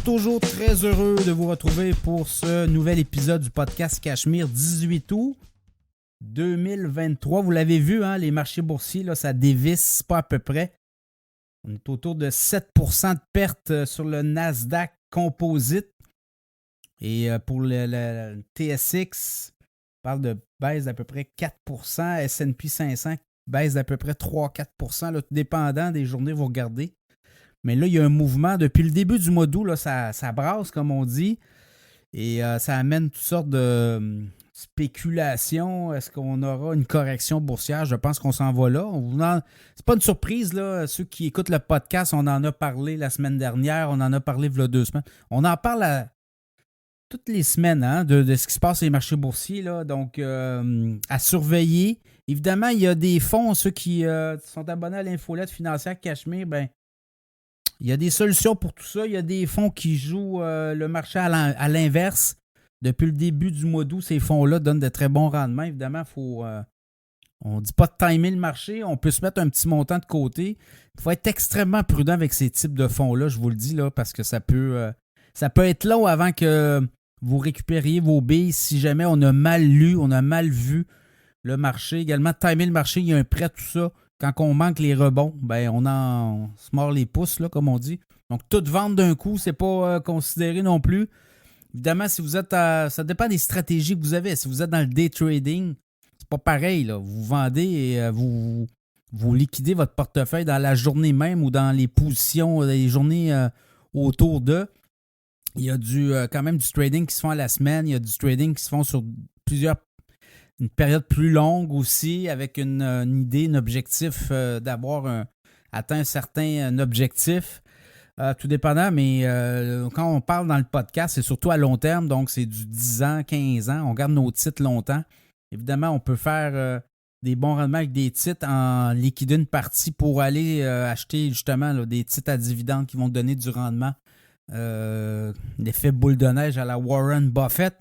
Toujours très heureux de vous retrouver pour ce nouvel épisode du podcast Cachemire 18 août 2023. Vous l'avez vu, hein, les marchés boursiers, là, ça dévisse pas à peu près. On est autour de 7% de perte sur le Nasdaq Composite. Et pour le TSX, on parle de baisse d'à peu près 4%. S&P 500 baisse d'à peu près 3-4%, là, tout dépendant des journées que vous regardez. Mais là, il y a un mouvement. Depuis le début du mois d'août, là, ça brasse, comme on dit. Et ça amène toutes sortes de spéculations. Est-ce qu'on aura une correction boursière? Je pense qu'on s'en va là. C'est pas une surprise, là. Ceux qui écoutent le podcast, on en a parlé la semaine dernière. On en a parlé il y a 2 semaines. On en parle toutes les semaines, hein, de ce qui se passe sur les marchés boursiers, là. Donc, à surveiller. Évidemment, il y a des fonds, ceux qui sont abonnés à l'infolette financière Cachemire, ben il y a des solutions pour tout ça. Il y a des fonds qui jouent le marché à l'inverse. Depuis le début du mois d'août, ces fonds-là donnent de très bons rendements. Évidemment, on ne dit pas de timer le marché. On peut se mettre un petit montant de côté. Il faut être extrêmement prudent avec ces types de fonds-là, je vous le dis, là, parce que ça peut être long avant que vous récupériez vos billes si jamais on a mal lu, on a mal vu le marché. Également, timer le marché, il y a un prêt, tout ça. Quand on manque les rebonds, ben on se mord les pouces, là, comme on dit. Donc, tout vendre d'un coup, c'est pas considéré non plus. Évidemment, si vous êtes ça dépend des stratégies que vous avez. Si vous êtes dans le day trading, c'est pas pareil, là. Vous vendez et vous liquidez votre portefeuille dans la journée même ou dans les positions, les journées autour d'eux. Il y a quand même du trading qui se font à la semaine. Il y a du trading qui se font sur une période plus longue aussi, avec une idée, un objectif d'avoir atteint un certain objectif, tout dépendant, mais quand on parle dans le podcast, c'est surtout à long terme, donc c'est du 10 ans, 15 ans, on garde nos titres longtemps. Évidemment, on peut faire des bons rendements avec des titres en liquidant une partie pour aller acheter justement là, des titres à dividendes qui vont donner du rendement. L'effet boule de neige à la Warren Buffett,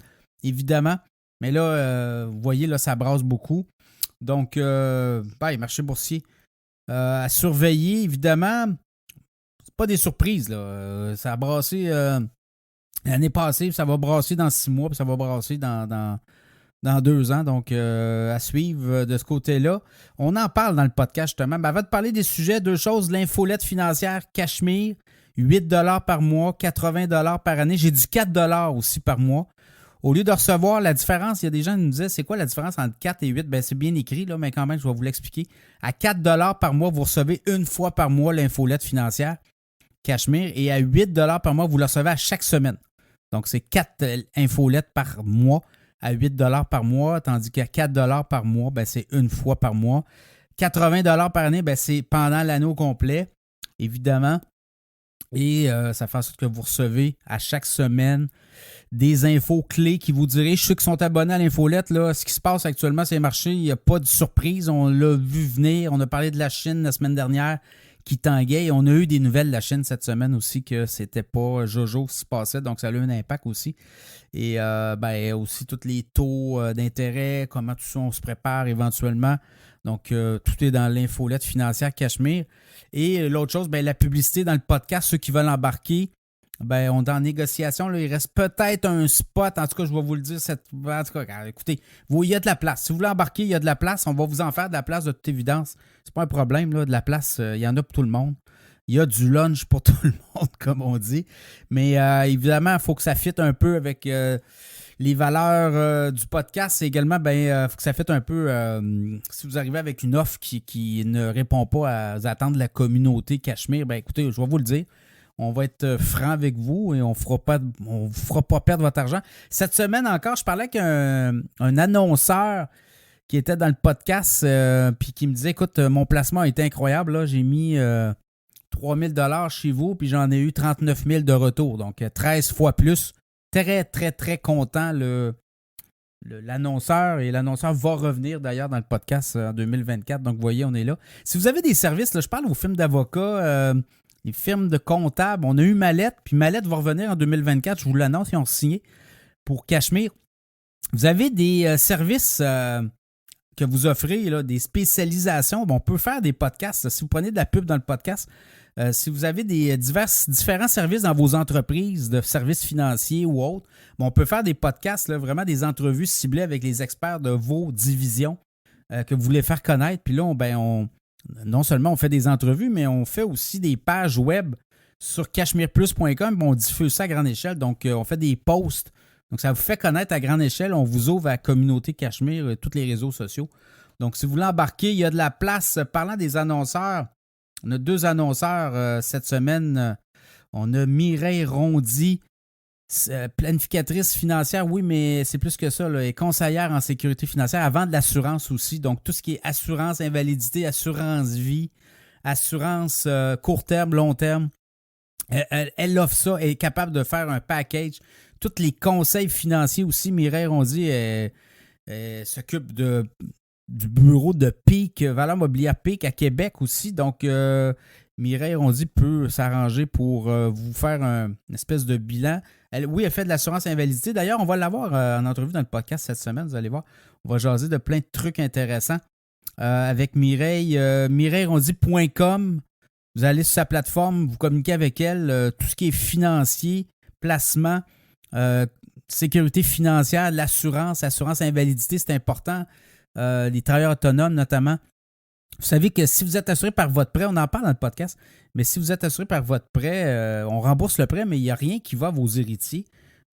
évidemment. Mais là, vous voyez, là, ça brasse beaucoup. Donc, marché boursier à surveiller, évidemment. C'est pas des surprises, là. Ça a brassé l'année passée, ça va brasser dans 6 mois, puis ça va brasser dans 2 ans. Donc, à suivre de ce côté-là. On en parle dans le podcast, justement. Ben, avant de parler des sujets, 2 choses. L'infolette financière Cachemire, 8$ par mois, 80$ par année. J'ai du 4$ aussi par mois. Au lieu de recevoir la différence, il y a des gens qui nous disaient c'est quoi la différence entre 4 et 8? Ben, c'est bien écrit, là, mais quand même, je vais vous l'expliquer. À 4$ par mois, vous recevez une fois par mois l'infolette financière Cachemire et à 8$ par mois, vous le recevez à chaque semaine. Donc, c'est 4 infolettes par mois à 8$ par mois, tandis qu'à 4$ par mois, ben, c'est une fois par mois. 80$ par année, ben, c'est pendant l'année au complet, évidemment. Et ça fait en sorte que vous recevez à chaque semaine des infos clés qui vous dirigent. Ceux qui sont abonnés à l'infolette, là, ce qui se passe actuellement sur les marchés, il n'y a pas de surprise. On l'a vu venir. On a parlé de la Chine la semaine dernière qui tanguait. Et on a eu des nouvelles de la Chine cette semaine aussi que c'était pas Jojo qui se passait. Donc, ça a eu un impact aussi. Et aussi tous les taux d'intérêt, comment tout ça, on se prépare éventuellement. Donc, tout est dans l'infolette financière Cachemire. Et l'autre chose, la publicité dans le podcast, ceux qui veulent embarquer, on est en négociation. Là, il reste peut-être un spot. En tout cas, je vais vous le dire. En tout cas, écoutez, il y a de la place. Si vous voulez embarquer, il y a de la place. On va vous en faire de la place de toute évidence. C'est pas un problème, là, de la place. Il y en a pour tout le monde. Il y a du lunch pour tout le monde, comme on dit. Mais évidemment, il faut que ça fitte un peu avec les valeurs du podcast. C'est également, il faut que ça fitte un peu. Si vous arrivez avec une offre qui ne répond pas aux attentes de la communauté Cachemire, écoutez, je vais vous le dire. On va être franc avec vous et on vous fera pas perdre votre argent. Cette semaine encore, je parlais avec un annonceur qui était dans le podcast puis qui me disait, écoute, mon placement a été incroyable. Là. J'ai mis 3 000$ chez vous puis j'en ai eu 39 000 de retour. Donc, 13 fois plus. Très, très, très content l'annonceur. Et l'annonceur va revenir d'ailleurs dans le podcast en 2024. Donc, vous voyez, on est là. Si vous avez des services, là, je parle aux firmes d'avocats, les firmes de comptables. On a eu Mallette, puis Mallette va revenir en 2024. Je vous l'annonce, ils ont signé pour Cachemire. Vous avez des services que vous offrez, là, des spécialisations. Bon, on peut faire des podcasts. Si vous prenez de la pub dans le podcast, Si vous avez des différents services dans vos entreprises, de services financiers ou autres, on peut faire des podcasts, là, vraiment des entrevues ciblées avec les experts de vos divisions que vous voulez faire connaître. Puis là, non seulement on fait des entrevues, mais on fait aussi des pages web sur cachemireplus.com. On diffuse ça à grande échelle. Donc, on fait des posts. Donc, ça vous fait connaître à grande échelle. On vous ouvre à la communauté Cachemire, tous les réseaux sociaux. Donc, si vous voulez embarquer, il y a de la place. Parlant des annonceurs, on a 2 annonceurs cette semaine. On a Mireille Rondy, planificatrice financière, oui, mais c'est plus que ça, là, et conseillère en sécurité financière, avant de l'assurance aussi. Donc, tout ce qui est assurance invalidité, assurance vie, assurance court terme, long terme. Elle offre ça, elle est capable de faire un package. Tous les conseils financiers aussi, Mireille Rondy, elle s'occupe du bureau de PIC, Valeur mobilière PIC à Québec aussi. Donc, Mireille Rondy peut s'arranger pour vous faire une espèce de bilan. Elle fait de l'assurance invalidité. D'ailleurs, on va l'avoir en entrevue dans le podcast cette semaine, vous allez voir. On va jaser de plein de trucs intéressants avec Mireille. MireilleRondy.com. Vous allez sur sa plateforme, vous communiquez avec elle. Tout ce qui est financier, placement, sécurité financière, l'assurance, assurance invalidité, c'est important. Les travailleurs autonomes notamment. Vous savez que si vous êtes assuré par votre prêt, on en parle dans le podcast, mais si vous êtes assuré par votre prêt, on rembourse le prêt, mais il n'y a rien qui va à vos héritiers.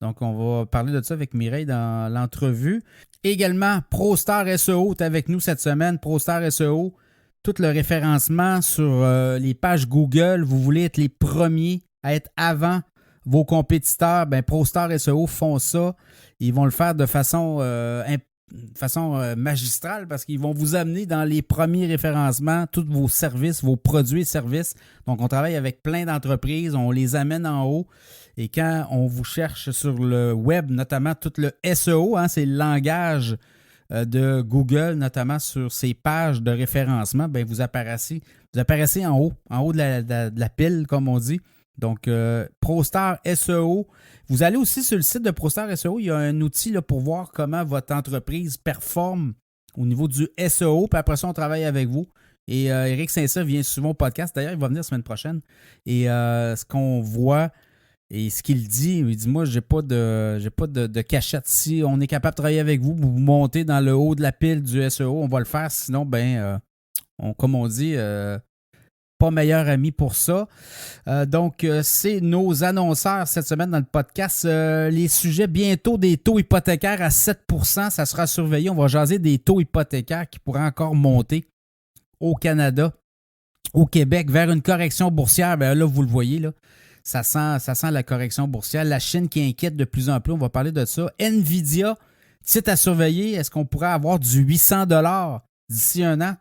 Donc, on va parler de ça avec Mireille dans l'entrevue. Également, ProStar SEO est avec nous cette semaine. ProStar SEO, tout le référencement sur les pages Google. Vous voulez être les premiers à être avant vos compétiteurs. Bien, ProStar SEO font ça. Ils vont le faire de façon magistrale parce qu'ils vont vous amener dans les premiers référencements, tous vos services, vos produits et services. Donc, on travaille avec plein d'entreprises, on les amène en haut. Et quand on vous cherche sur le web, notamment tout le SEO, c'est le langage de Google, notamment sur ces pages de référencement, bien, vous apparaissez en haut de la pile, comme on dit. Donc, ProStar SEO. Vous allez aussi sur le site de ProStar SEO, il y a un outil là, pour voir comment votre entreprise performe au niveau du SEO. Puis après ça, on travaille avec vous. Et Éric Saint-Cyr vient souvent au podcast. D'ailleurs, il va venir la semaine prochaine. Et ce qu'on voit et ce qu'il dit, il dit, moi, j'ai pas de cachette. Si on est capable de travailler avec vous, vous montez dans le haut de la pile du SEO, on va le faire. Sinon, comme on dit... pas meilleur ami pour ça. Donc, c'est nos annonceurs cette semaine dans le podcast. Les sujets bientôt des taux hypothécaires à 7%, ça sera surveillé. On va jaser des taux hypothécaires qui pourraient encore monter au Canada, au Québec, vers une correction boursière. Bien là, vous le voyez, là, ça sent la correction boursière. La Chine qui inquiète de plus en plus, on va parler de ça. Nvidia, titre à surveiller. Est-ce qu'on pourrait avoir du 800$ d'ici un an?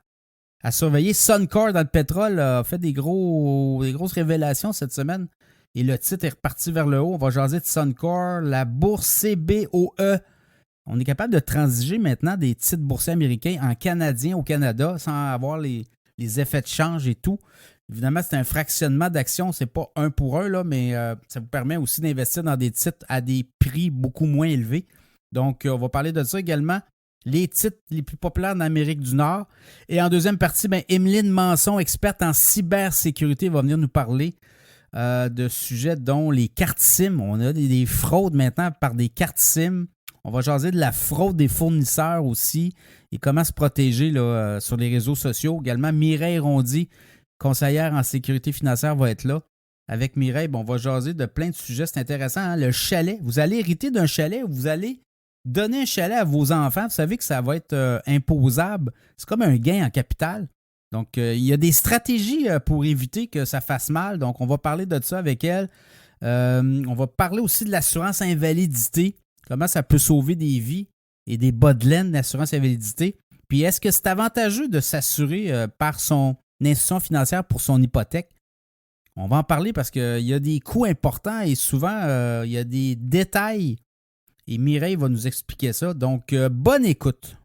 À surveiller. Suncor dans le pétrole a fait des grosses révélations cette semaine et le titre est reparti vers le haut. On va jaser de Suncor, la bourse CBOE. On est capable de transiger maintenant des titres boursiers américains en canadien au Canada sans avoir les effets de change et tout. Évidemment, c'est un fractionnement d'actions. C'est pas un pour un, là, mais ça vous permet aussi d'investir dans des titres à des prix beaucoup moins élevés. Donc, on va parler de ça également. Les titres les plus populaires en Amérique du Nord. Et en deuxième partie, Emeline Manson, experte en cybersécurité, va venir nous parler de sujets dont les cartes SIM. On a des fraudes maintenant par des cartes SIM. On va jaser de la fraude des fournisseurs aussi et comment se protéger là, sur les réseaux sociaux. Également, Mireille Rondy, conseillère en sécurité financière, va être là. Avec Mireille, on va jaser de plein de sujets. C'est intéressant. Le chalet. Vous allez hériter d'un chalet ou vous allez donner un chalet à vos enfants. Vous savez que ça va être imposable. C'est comme un gain en capital. Donc, il y a des stratégies pour éviter que ça fasse mal. Donc, on va parler de ça avec elle. On va parler aussi de l'assurance invalidité. Comment ça peut sauver des vies et des bas de laine, l'assurance invalidité. Puis, est-ce que c'est avantageux de s'assurer par son institution financière pour son hypothèque? On va en parler parce qu'il y a des coûts importants et souvent, il y a des détails. Et Mireille va nous expliquer ça. Donc, bonne écoute.